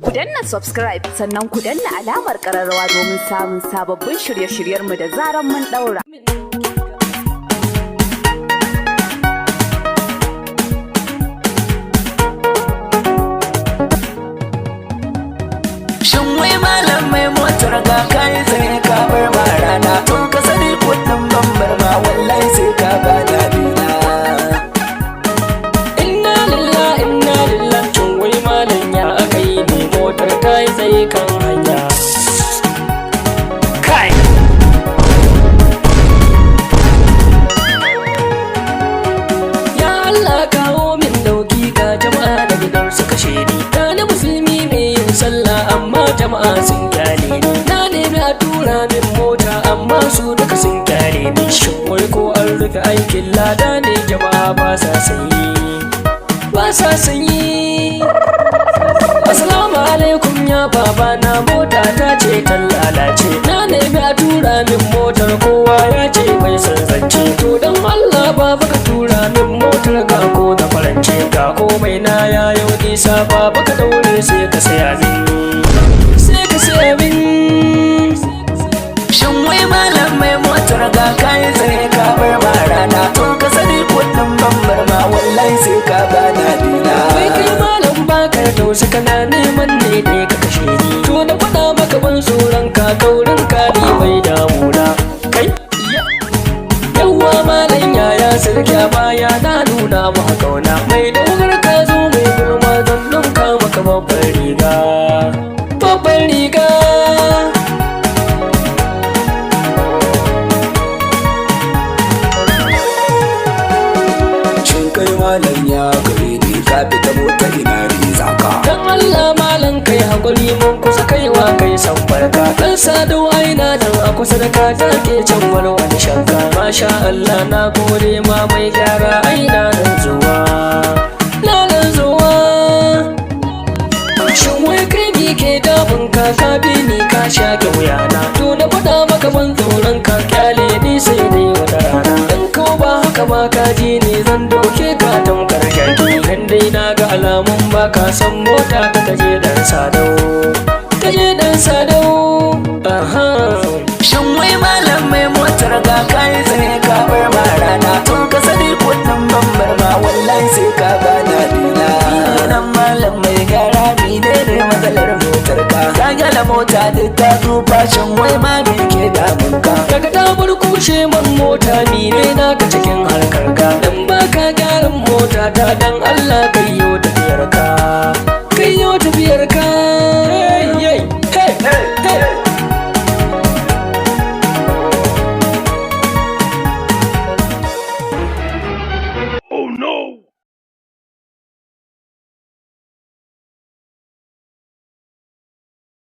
Ku danna subscribe sannan ku danna alamar ƙararrawa domin samun sababbin shirye-shiryenmu da zaran mun ɗaura. Shin wai malam mai motar ga kai sai ka bar ma rana tun ka sani kudin bambar ma wallahi sai ka bada dina. Inna lillahi tun wai malam ya aka yi ne motar ta yi tsaye kan hanya. Kai ya Allah kawo min dauki ga jama'a da gidan su kashe ni. Na musulmi mai yin sallah amma jama'a sun kyale ni. Na nemi a tura min mota amma su duka sun kyale ni. Shin wai ko an rufe aikin lada ne jama'a ba sa sanyi. Assalamu alaikum ya baba na mota ta ce ta lalace. Na nemi a tura min motar kowa ya ce bai san zance. To dan Allah baba ka tura min motar ga ko da farance. Ga komai na ya yau nisa baba ka daure sai ka saya min. Shin wai malam mai motar ga kai sai ka bar ma rana tun ka sani kudin bambar ma wallahi sai ka bada dina. Wai kai malam baka da tausa kana neman ne dai ka kashe ni. To na faɗa maka ban tsoron ka kaurin ka ni bai damuna. Kai yawwa malam yaya sarki a baya na nuna maka kauna. Mai dogar ka zo mai girma don ɗinka maka babbar riga. Babbar riga malam ya gare ni ka fita mota ina riza ka. Dan Allah malam kai hakuri mun kusa kaiwa kai san barka. Dan sado aina nan a kusa da ka take can wani shanka. Masha Allah na gode ma mai gyara aina nan zuwa. Shin wai kai ni ke damun ka ka bi ni ka shake wuyana. To na faɗa maka ban tsoron ka kyale ni sai dai wata rana. Dan ko ba haka ma ka ji ne zan doke ka tamkar jaki. Dan dai na ga alamun ba ka san mota ta kaje dan sadau. Shin wai malam mai motar ga kai sai ka bar ma rana tun ka sani kudin bambar ma wallahi sai ka bada dina. Nan malam mai gara ni ne matsalar motar ka. Ka gyara mota duk ta tsufa shin wai ma me ke damun ka. Daga damar kushe man mota ni ne naka cikin harkar ka. Dan baka gyaran mota ta dan Allah kai yo tafiyar ka.